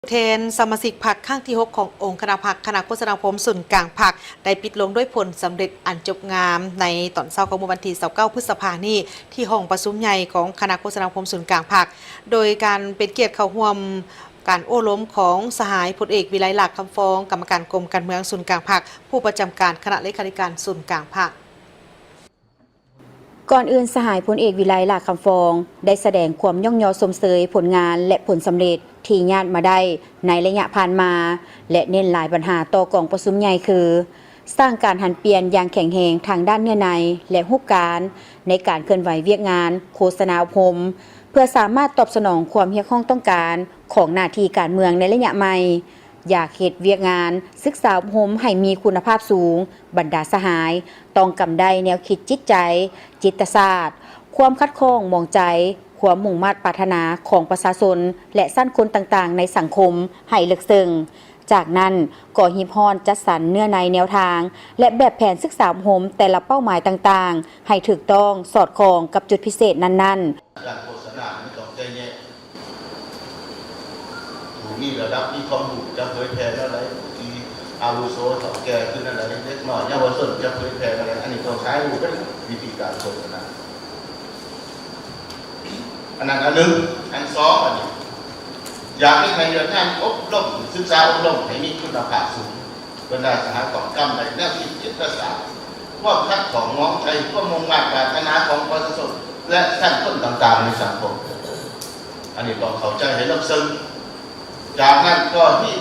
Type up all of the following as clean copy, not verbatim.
แทนสมาชิกพรรคข้างที่ 6 ขององค์คณะพรรคคณะโฆษณาพรมส่วนกลางพรรคได้ปิดลงด้วยผลสำเร็จอันจบงามในตอนเช้าของวันที่29 พฤษภาคมนี้ที่ห้องประชุมใหญ่ของคณะโฆษณาพรมส่วนกลางพรรคโดยการเป็นเกียรติเข้าร่วมการโอ้ล้มของสหายพลเอกวิไลลักษณ์คำฟ้องกรรมการกรมการเมืองส่วนกลางพรรคผู้ประจำการคณะเลขาธิการส่วนกลางพรรคก่อนอื่นสหายพลเอกวิไลลักษณ์คำฟองได้แสดงความย่องยอสมเสยผลงานและผลสำเร็จที่ญาติมาได้ในระยะผ่านมาและเน้นหลายปัญหาต่อกองประชุมใหญ่คือสร้างการหันเปลี่ยนอย่างแข็งแรงทางด้านเนื้อในและรูปการในการเคลื่อนไหวเวียกงานโฆษณาอบรมเพื่อสามารถตอบสนองความเรียกร้องต้องการของหน้าที่การเมืองในระยะใหม่อยากเฮ็ดเวียกงานศึกษาอบรมให้มีคุณภาพสูงบรรดาสหายต้องกำได้แนวคิดจิตใจจิตศาสตร์ความคัดค้องมองใจความมุ่งมั่นปรารถนาของประชาชนและสั้นคนต่างๆในสังคมให้ลึกซึ้งจากนั้นก็ฮิบฮอนจัดสรรเนื้อในแนวทางและแบบแผนศึกษาอบรมแต่ละเป้าหมายต่างๆให้ถูกต้องสอดคล้องกับจุดพิเศษนั้นๆการโฆษณาไม่ต้องใจแย่ถูกนี่ระดับที่ความรู้จะเผยแพร่อะไรที่อาวุโสเฒ่าแก่ขึ้นอะไรเล็กน้อยเยาวชนจะเผยแพร่อะไรอันนี้ต้องใช้รู้เป็นวิธีการโฆษณาอันนั้นอันหนึ่งอันสองอันนี้อยากให้ในเรื่องงานอบรมศึกษาอบรมให้มีคุณภาพสูงบรรดาสหกรณ์กรรมในแนวคิดจิตศาสตร์ความคัดของน้องใจความมุ่งมั่นปรารถนาของประชาชนและขั้นต้นต่างๆในสังคมอันนี้ต้องเข้าใจให้ลึกซึ้งจากนั้นก็ที่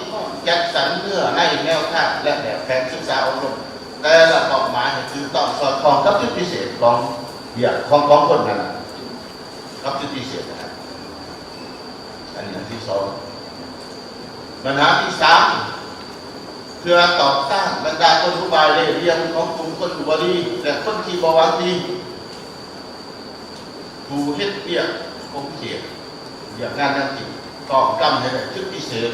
จัดสรรเนื้อในแนวทางและแบบแผนศึกษาอบรมแต่ละเป้าหมายคือต้องสอดคล้องกับจุดพิเศษของของคนนั้นกับจุดพิเศษนะครับอันนี้ที่สองปัญหาที่สามเพื่อต่อต้านบรรดาคนผู้บายเรียงของกลุ่มคนอุบลีและคนที่บวางดีผู้เฮ็ดเปียกผมเขียนอย่างงานนั่นจริงต้องกำให้ได้จุดพิเศษ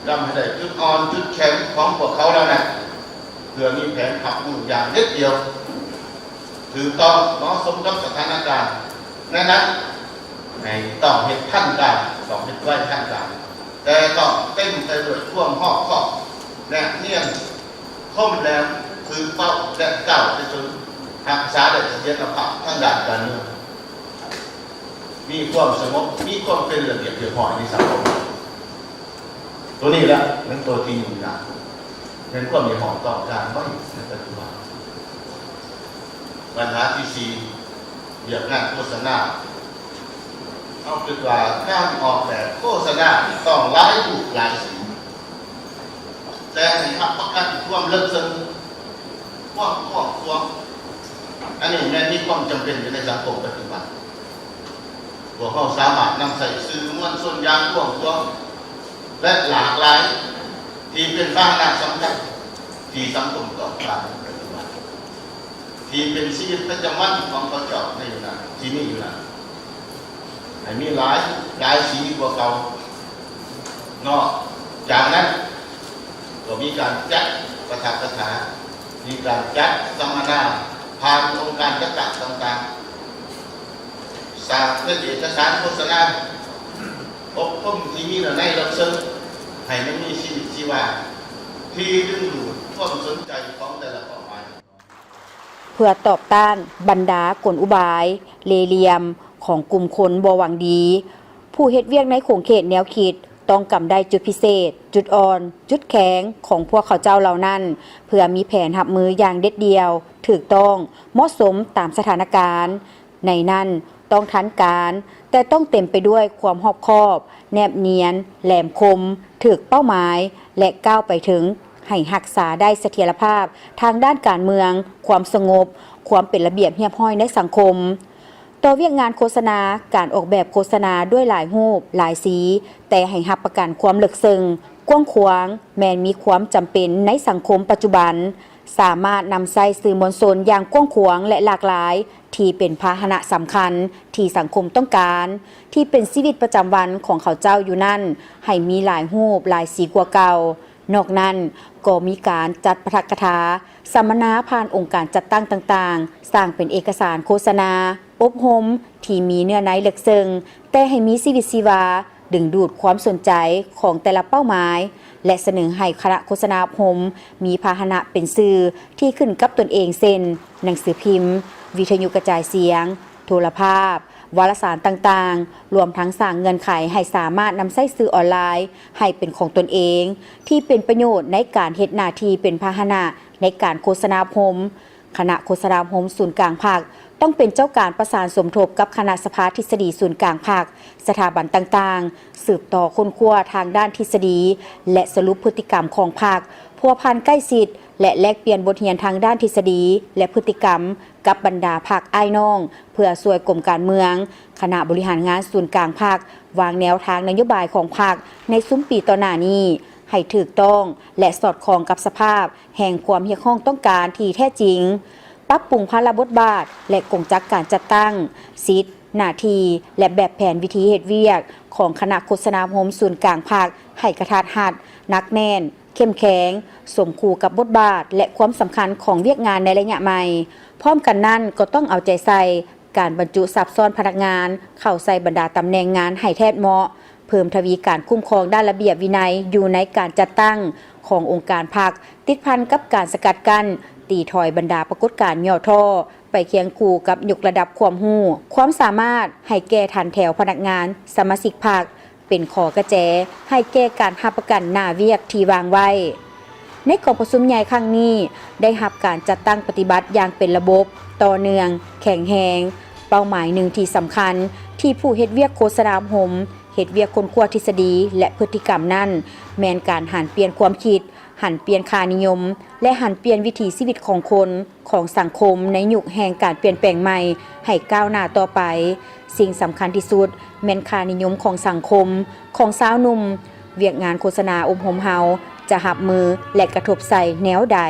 กำให้ได้จุดอ่อนจุดแข็งของพวกเขาแล้วนะเพื่อมีแผนขับมืออย่างเด็ดเดียวถือต้องเหมาะสมกับสถานการณ์นั้นให้ต้องเห็นขั้นการต้องเห็นไว้ขั้นการแต่ต้องเต็มไปด้วยท่วงหอกข้อและเนียนข้อมแล้วคือเป้าและเก่าในจนรักษาได้เสถียรภาพทั้งด้านการเมืองมีความสงบมีความเป็นระเบียบเรียบร้อยในสังคมตัวนี้แหละเป็นตัวที่อยู่นะเป็นความมีหอมต่อการไว้ในปัจจุบันปัญหาที่สี่เรื่องงานโฆษณาเอาเป็นว่าการออกแบบโฆษณาต้องหลายรูปหลายสีแต่ให้รับประกันความลึกซึ้งความอันนี้แม้มีความจำเป็นอยู่ในสังคมปัจจุบันพวกเขาสามารถนำใส่สื่อมวลชนอย่างกว้างและหลากหลายที่เป็นบ้านหน้าสำคัญที่สังคมต้องการปัจจุบันที่เป็นชีวิตประจำวันของเขาเจ้าในอยู่นั้นที่นี่อยู่นั้นให้มีหลายสีกว่าเก่านอกจากนั้นก็มีการจัดประทับประถามีการจัดสัมมนาผ่านองค์การจัดการต่างๆสร้างเป็นเอกสารโฆษณาอบรมที่มีในลึกซึ้งให้มันมีชีวิตชีวาที่ดึงดูดความสนใจของแต่ละเป้าหมายเพื่อตอบต้านบรรดากลอุบายเลเหลี่ยมของกลุ่มคนบ่หวังดีผู้เฮ็ดเวียกในขงเขตแนวคิดต้องกำได้จุดพิเศษจุดอ่อนจุดแข็งของพวกเขาเจ้าเหล่านั้นเพื่อมีแผนรับมืออย่างเด็ดเดียวถูกต้องเหมาะสมตามสถานการณ์ในนั้นต้องทันการแต่ต้องเต็มไปด้วยความรอบคอบแนบเนียนแหลมคมถูกเป้าหมายและก้าวไปถึงให้รักษาได้เสถียรภาพทางด้านการเมืองความสงบความเป็นระเบียบเรียบร้อยในสังคมต่อเวียกงานโฆษณาการออกแบบโฆษณาด้วยหลายรูปหลายสีแต่ให้รับประกันความลึกซึ้งกว้างขวางแม้มีความจำเป็นในสังคมปัจจุบันสามารถนำใส่สื่อมวลชนอย่างกว้างขวางและหลากหลายที่เป็นพาหนะสำคัญที่สังคมต้องการที่เป็นชีวิตประจำวันของเขาเจ้าอยู่นั่นให้มีหลายรูปหลายสีกว่าเก่านอกนั้นก็มีการจัดปาฐกถาสัมมนาผ่านองค์การจัดตั้งต่างๆสร้างเป็นเอกสารโฆษณาอบรมที่มีเนื้อในลึกซึ้งแต่ให้มีชีวิตชีวา ดึงดูดความสนใจของแต่ละเป้าหมาย และเสนอให้คณะโฆษณาคมมีพาหนะเป็นสื่อที่ขึ้นกับตนเองเช่นหนังสือพิมพ์ วิทยุกระจายเสียง โทรภาพ วารสารต่างๆ รวมทั้งสร้างเงื่อนไขให้สามารถนำใช้สื่อออนไลน์ให้เป็นของตนเอง ที่เป็นประโยชน์ในการเฮ็ดหน้าที่เป็นพาหนะในการโฆษณาคมคณะโฆษณาคมศูนย์กลางภาคต้องเป็นเจ้าการประสานสมทบกับคณะสภาทฤษฎีศูนย์กลางภาคสถาบันต่างๆสืบต่อค้นคว้าทางด้านทฤษฎีและสรุปพฤติกรรมของภาคพัวพันใกล้ชิดและแลกเปลี่ยนบทเรียนทางด้านทฤษฎีและพฤติกรรมกับบรรดาภาคอ้ายน้องเพื่อช่วยกรมการเมืองคณะบริหารงานศูนย์กลางภาควางแนวทางนโยบายของภาคในซุ้มปีต่อหน้านี้ให้ถูกต้องและสอดคล้องกับสภาพแห่งความเรียกร้องต้องการที่แท้จริงปรับปรุงพระบทบาทและกงจักการจัดตั้งสิทธิหน้าที่และแบบแผนวิธีเหตุเวียกของคณะโฆษณาคมศูนย์กลางภาคให้กระทัดรัดนักแน่นเข้มแข็งสมคู่กับบทบาทและความสำคัญของเวียกงานในระยะใหม่พร้อมกันนั้นก็ต้องเอาใจใส่การบรรจุซับซ้อนพนักงานเข้าใส่บรรดาตำแหน่งงานให้แท้เหมาะเพิ่มทวีการคุ้มครองด้านระเบียบวินัยอยู่ในการจัดตั้งขององค์การภาคติดพันกับการสกัดกั้นตีถอยบรรดาปรากฏการณ์ย่อท่อไปเคียงคู่กับยกระดับความรู้ความสามารถให้แก่ทันแถวพนักงานสมาชิกภาคเป็นขอกระแจให้แก่การรับประกันหน้าเวียกที่วางไว้ในกองประชุมใหญ่ครั้งนี้ได้รับการจัดตั้งปฏิบัติอย่างเป็นระบบต่อเนื่องแข็งแรงเป้าหมายหนึ่งที่สำคัญที่ผู้เฮ็ดเวียกโฆษณาคมเฮ็ดเวียกคนขั้วทฤษฎีและพฤติกรรมนั้นแม้นการหันเปลี่ยนความคิดหันเปลี่ยนค่านิยมและหันเปลี่ยนวิถีชีวิตของคนของสังคมในยุคแห่งการเปลี่ยนแปลงใหม่ให้ก้าวหน้าต่อไปสิ่งสำคัญที่สุดแม้นค่านิยมของสังคมของสาวหนุ่มเวียกงานโฆษณาอมหมเฮาจะหับมือและกระทบใส่แนวใด